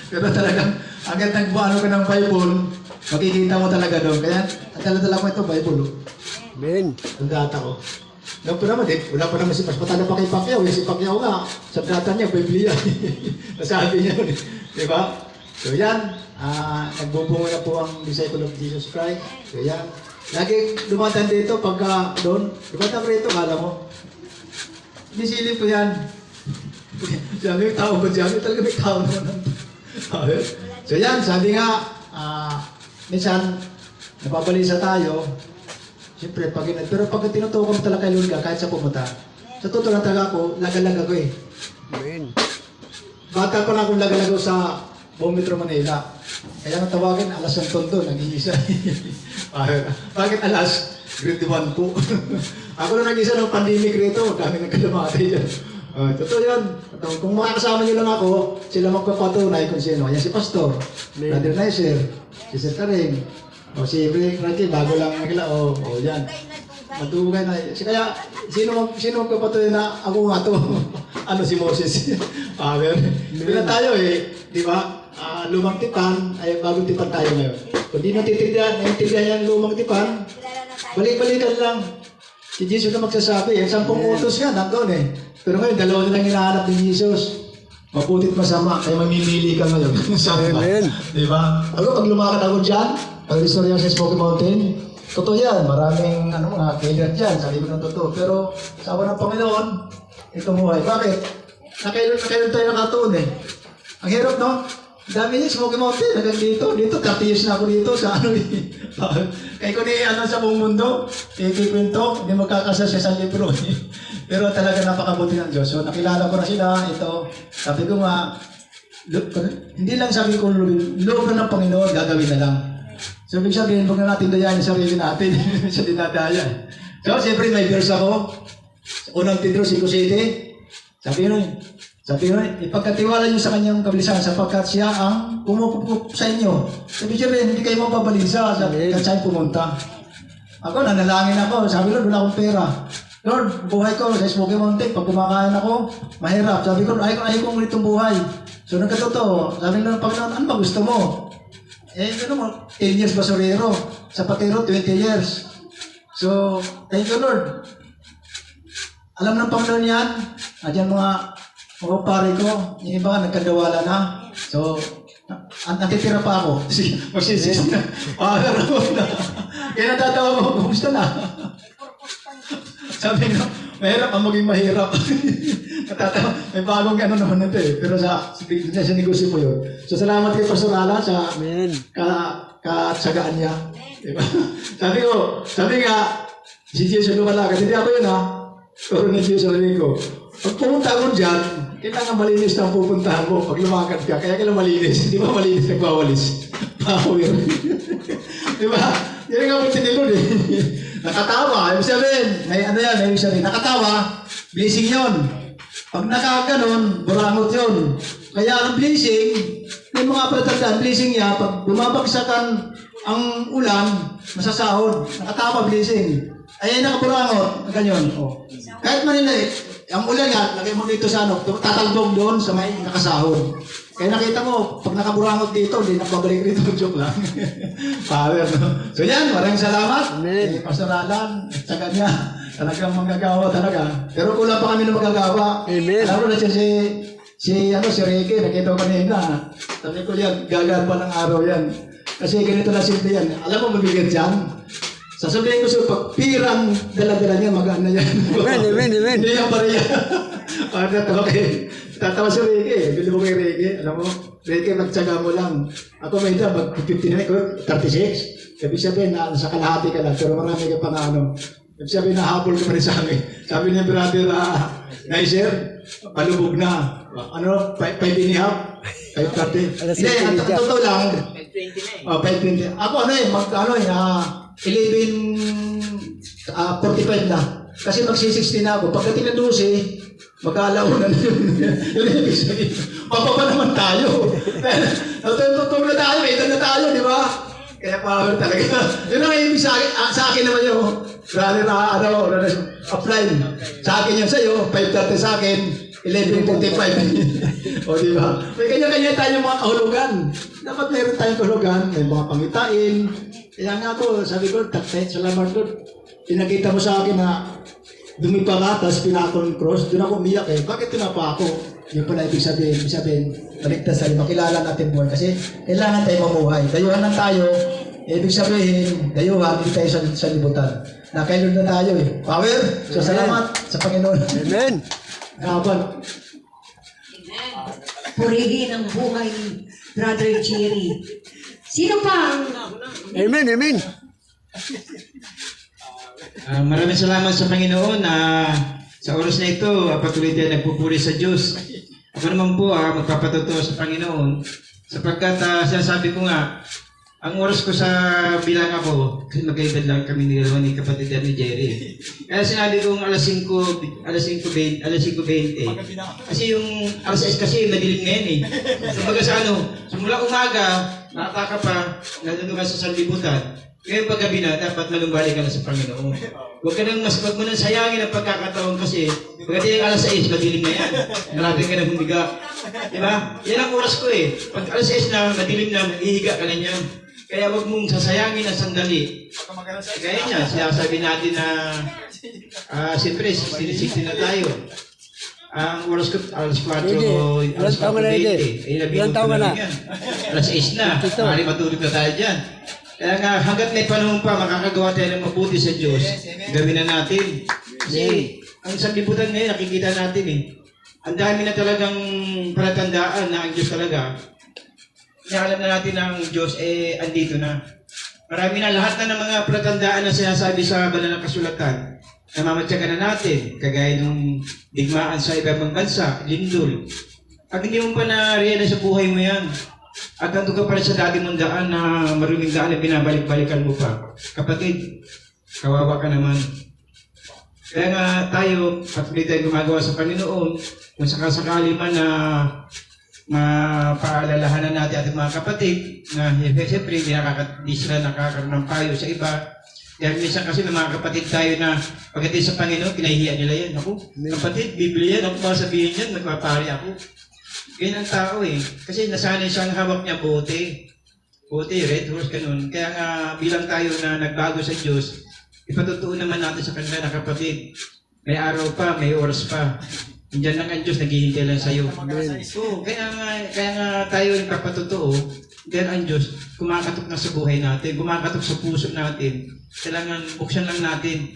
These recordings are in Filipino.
Pero talagang, agad nagbuano ka ng Bible, makikita mo talaga doon. Kaya, dala-dala ko ito, Bible. Amen. Ang data ko. Noon pa naman, wala pa naman si Mas Patalo pa kay Pacquiao. Si Pacquiao nga, sa data niya, Biblia. Nasabi niya yun. Diba? So yan, nagbubunga na po ang disciple of Jesus Christ. So yan. Lagi dumating dito pagka doon. Dumating rito, kala mo. Nisilip ko yan. Sabi, tao ba dyan? Talaga may tao naman. So yan, sabi nga, minsan, napabalisa tayo. Siyempre, pero pag tinutukom talaga kay Lord ka, kahit sa pumunta, sa totoo lang talaga ako, laga-laga ko eh. Amen. Bata pa lang akong laga-lago sa buong Metro Manila. Kaya nang tawagin, alas ng tondo, nag-iisa. Bakit alas? Grade 1 po. Ako na nag-isa ng pandemic rito, dami nagkalamatay dyan. Totoo yan. Kung makakasama niyo lang ako, sila magpapatunay kung sino. Ayan si Pastor, Brother Nicer, si Sir Karing, o si Frankie, bago lang nila, yan. Matugay na. Kaya, sino magpapatunay na ako nga to? Ano si Moses? Power. Bila tayo eh, di ba? Lumang tipan, ay bagong tipan tayo ngayon. Kung di naintindihan yung lumang tipan, balik-balikan lang. Si Jesus na magsasabi, 10 utos nga, nandun eh. Pero ngayon, 2 na lang hinahanap ni Jesus. Maputit masama, kaya mamimili ka ngayon. Amen. Di ba? Ako, pag lumakad ako dyan, pag istorya sa Smoky Mountain, totoo yan, maraming mga kailan dyan, sabi ko ng totoo. Pero sa awa ng Panginoon, ito buhay. Bakit? Nakailan tayo nakatuon eh. Ang hirap, no? Dami niya, Smoky Mountain, hanggang dito. Dito, 30 years na ako dito sa ano eh. Kaya ko sa buong mundo, ikikwento, hindi magkakasal siya sa libro eh. Pero talaga napakabuti ng Diyos. So nakilala ko na sila, ito. Sabi ko nga, hindi lang sabi ko, loob na ng Panginoon, gagawin na lang. So ibig sabihin, huwag na natin dayain yung sarili natin sa dinadaya. So siyempre may verse ako. Unang Pedro 5:7. Sabi nun, ipagkatiwala niyo sa kanyang kabilisan sapagkat siya ang pumupup sa inyo. Sabi sabihin, hindi kayo mapabalisa sa saan pumunta. Ako, nanalangin ako. Sabi Lord, wala akong pera. Lord, buhay ko sa Smoky Mountain. Pag kumakain ako, mahirap. Sabi ko, ayaw ko ngunit itong buhay. So nagkatotoo. Sabi ng Panginoon, ano ba gusto mo? 10 years basurero. Sa patero, 20 years. So, thank you Lord. Alam ng Panginoon yan. Diyan mga pare ko, yung iba nagkagawala na. So, natitira pa ako. Magsisis na. Kaya natatawa ko, kumusta na? Sabi nga, mahirap ang maging mahirap. Natatawa, may bagong naman ito eh. Pero sa negosyo ko yun. So, salamat kay Pastor Ala sa katsagaan niya. Diba? Sabi nga, si Jesus lumalakad. Hindi ako yun ha. Pero na Diyos sa rin ko. Pag pumunta mo dyan, kailangan malinis na ang pupuntahan mo. Pag lumakad ka, kaya kailangan malinis. Di ba malinis, nagwawalis? Power. Di ba? Yan ang kapunti ni Lord eh. Nakatawa. Ibig sabihin, may sabihin, nakatawa, blessing yun. Pag nakaganon, burangot yun. Kaya ang blessing, may mga palatandaan, blessing niya, pag bumabagsakan ang ulan, masasahod. Nakatawa, blessing. Ay, nakaburangot. Ganyan. Kahit Manila eh, ang ulan nga, lagay mo dito sa tatalbog doon sa may nakasahod. Kaya nakita mo, pag nakaburangot dito, hindi nakabalik rito. Joke lang. Power, no? So yan, maraming salamat. Amen. Pastor Alan, at saka niya, talagang manggagawa talaga. Pero kulang pa kami na magagawa. Amen. Alam mo na siya si Ricky, nakita ko kanina. Sabi ko yan, gagal pa ng araw yan. Kasi ganito na simple yan. Alam mo, mabigat yan. Sasabihin ko sa'yo, pag pirang dala-dala niya, magaan na yan. Amen. Hindi yan pare yan. Okay. Tatawa si Ricky. Bili mo kay Ricky. Alam mo, Ricky, magtsaga mo lang. Ako may ita, mag-59 ko, 36. Sabi sabihin, sa kalahati ka lang, pero marami ka pa na ano. Sabi sabihin, nahabol ka pa rin sa amin. Sabi niya, brother, Nicer, palubog na. Ano, 5.5? 5.30. Hindi, ang totoo lang. 5.20 na eh. 5.20. Ako 11:45 na. Kasi magsi-16 na ako. Pagdating ng 12, mag-aalauna na yun. Yun yung ibig sabihin. Pababa naman tayo. Tutulog na tayo, edad na tayo, di ba? Kaya power talaga. Yun ang ibig sa akin naman yun. Brother, offline. Sa akin yun sa'yo, 5:30 sa akin, 11:45. O, di ba? May kanya-kanya tayong mga kahulugan. Dapat meron tayong kahulugan, may mga pangitain. Kaya nga ako, sabi ko, salamat Lord. Pinakita mo sa akin na dumipa ka, tapos pinako ng cross. Doon ako umiyak eh. Bakit tinapa ako? Yun pala ibig sabihin, baligtas tayo, makilala natin buhay. Kasi kailangan tayo mamuhay. Dayuhan lang tayo. Ibig sabihin, dayuhan, hindi tayo sa libutan. Nakailod na tayo eh. Power! So salamat sa Panginoon. Amen. Kapan. Purihin ang buhay ni Brother Jerry. Sino pa ang Amen, amen. Maraming salamat sa Panginoon na sa oras na ito, patuloy tayo nagpupuri sa Diyos. Ako naman po magpapatotoo sa Panginoon sapagkat sinasabi ko nga, ang oras ko sa bilang ako, kasi magkaibad lang kami ni dalawa ni kapatid ni Jerry. Kaya sinabi kong alas 5:20. Kasi yung alas 6 kasi madilim ngayon eh. Kumbaga sa simula umaga, nakataka pa, nandun ka sa sanlibutan. Ngayon paggabi na, dapat malumbalik ka na sa Panginoon. Huwag mo nang sayangin ang pagkakataon kasi pagdating alas 6, madilim na yan. Marami ka na humiga. Diba? Yan ang oras ko eh. Pag alas 6 na, madilim na, hihiga ka na yan. Kaya huwag mong sasayangin ang sandali. Kaya niya, sinasabi natin na siyempre, 16 na tayo. Ang oras ko, alas 4, alas 4:20. Ilan taon ka na? Alas 6 na. Mali matulog na tayo dyan. Kaya nga, hanggat may panahon pa, makakagawa tayo ng mabuti sa Diyos, gawin na natin. Kasi, ang sanlibutan ngayon, nakikita natin eh. Ang dami na talagang palatandaan na ang Diyos talaga. Alam na natin na ang Diyos andito na. Marami na lahat na ng mga palatandaan na sinasabi sa banal na kasulatan. Namamatyagan na natin, kagaya ng digmaan sa ibang bansa, lindol. Pag hindi mo pa na-realize sa buhay mo yan, at nandun ka pala sa dati mong daan na maruming daan na binabalik-balikan mo pa. Kapatid, kawawa ka naman. Kaya nga tayo, patuloy tayo gumagawa sa Panginoon, kung sakasakali man na mapaalalahanan natin ating mga kapatid na siyempre hindi sila nakakaroon ng payo sa iba. Dahil minsan kasi ng mga kapatid tayo na pagdating sa Panginoon, pinahihiya nila yan. Ako, kapatid, Biblia, ako pa sabihin yan, magpapari ako. Ganyan ang tao eh. Kasi nasanay siyang hawak niya bote. Bote, red horse, ganun. Kaya nga bilang tayo na nagbago sa Diyos, ipatutuon naman natin sa kanila na kapatid, may araw pa, may oras pa. Diyan lang ang Diyos, naghihintay lang sa'yo. So, kaya nga tayo nagpapatotoo, dahil ang Diyos, kumakatok na sa buhay natin, kumakatok sa puso natin. Kailangan buksan lang natin.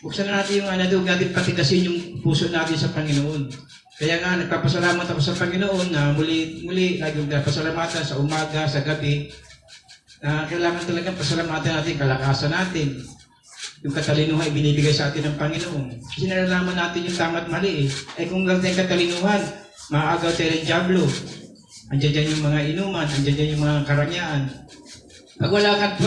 Buksan na natin yung doon natin patigasin yung puso natin sa Panginoon. Kaya nga, nagpapasalamat ako sa Panginoon na muli, laging nagpasalamatan sa umaga, sa gabi. Kailangan talagang pasalamatan natin, kalakasan natin. Yung katalinuhan ibinibigay sa atin ng Panginoon. Kasi nalalaman natin yung tama at mali eh. Kung lang tayong katalinuhan, maaagaw tayo ng diablo. Andiyan dyan yung mga inuman, andiyan dyan yung mga karangyaan. Pag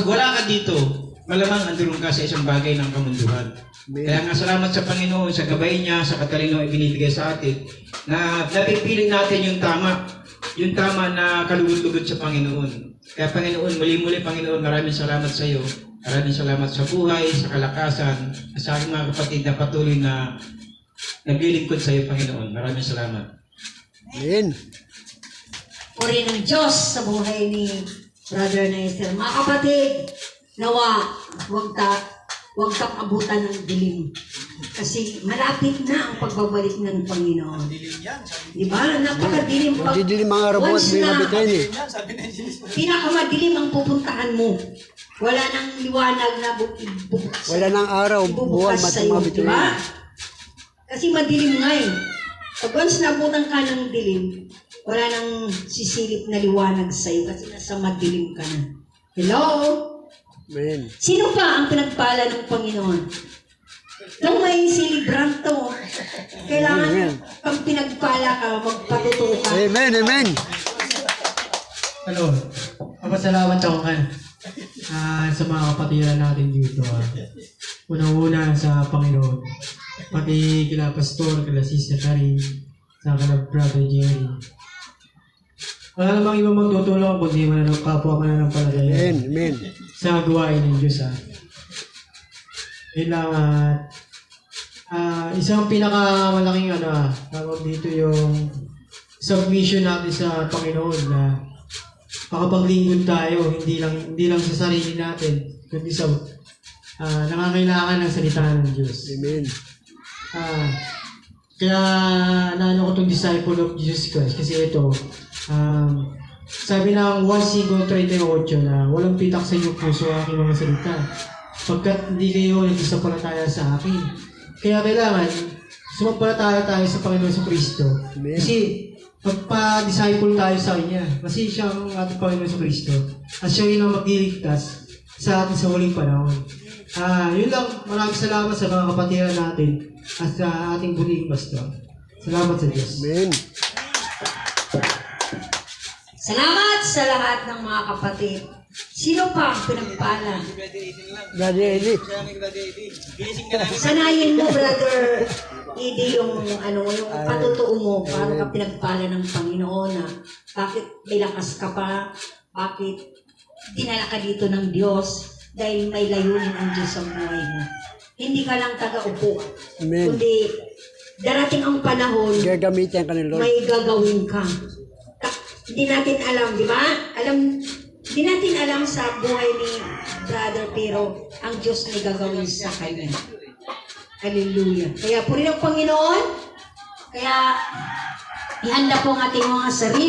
wala ka dito, malamang andulong ka sa isang bagay ng kamunduhan. Kaya nga salamat sa Panginoon, sa gabay niya, sa katalinuhan ibinibigay sa atin, na napipili natin yung tama na kalugod-lugod sa Panginoon. Kaya Panginoon, muli-muli Panginoon, maraming salamat sa iyo. Maraming salamat sa buhay, sa kalakasan, sa aking mga kapatid na patuloy na naglilingkod sa iyo, Panginoon. Maraming salamat. Amen. puri ng Diyos sa buhay ni Brother Nestor? Mga kapatid, nawa, huwag kang abutan ng dilim. Kasi malapit na ang pagbabalik ng Panginoon. Di ba? Napakadilim. Didilim mga robot, may mabitain eh. Pinakamadilim ang pupuntahan mo. Wala nang liwanag na bubuksan. Wala nang araw, buwan, matang mabitain. Diba? Kasi madilim nga eh. Pag once nabutan ka ng dilim, wala nang sisilip na liwanag sa'yo kasi nasa madilim ka na. Hello? Amen. Sino pa ang pinagpala ng Panginoon? Nung may silibranto, kailangan pag pinagpala ka, magpatuto ka. Amen, amen. Ano, papasalamat ako sa mga kapatiran natin dito. Unang-una sa Panginoon. Pati kila Pastor, kila Sister Karin, sa kila Brother Jerry. Wala namang ibang magtutulong kundi kapwa mananampalataya. Amen, amen. Sa gawain ng Diyos. Kailangan Isang pinakamalaking tawag dito yung submission natin sa Panginoon na makapaglingkod tayo, hindi lang sa sarili natin, kundi sa nangangailangan ng salita ng Diyos. Amen. Kaya naano ko itong disciple of Jesus Christ kasi ito, sabi ng 1:38 na walang pitak sa inyong puso ang aking mga salita pagkat hindi kayo nagsasampalataya sa akin. Kaya kailangan sumampalataya tayo sa Panginoon sa Kristo. Amen. Kasi pagpa-disciple tayo sa Kanya. Kasi siya ang ating Panginoon sa Kristo. At siya yun ang magliligtas sa atin sa huling panahon. Yun lang. Maraming salamat sa mga kapatiran natin at sa ating buling pastor. Salamat sa Diyos. Amen. Salamat sa lahat ng mga kapatid. Sino pa ang pinagpala? Daddy Eddie. Sanayin mo, Brother Idi, yung patutuo mo, paano ka pinagpala ng Panginoon na bakit may lakas ka pa, bakit dinala ka dito ng Diyos dahil may layunin ang Diyos sa buhay mo. Hindi ka lang taga-upo, Amen. kundi darating ang panahon, Gagamitin ka ni Lord. may gagawin ka. Hindi natin alam, di ba? Hindi natin alam sa buhay ni Brother, pero ang Diyos may gagawin sa kanya. Hallelujah. Kaya purihin ang Panginoon. Kaya ihanda po ang ating mga sarili.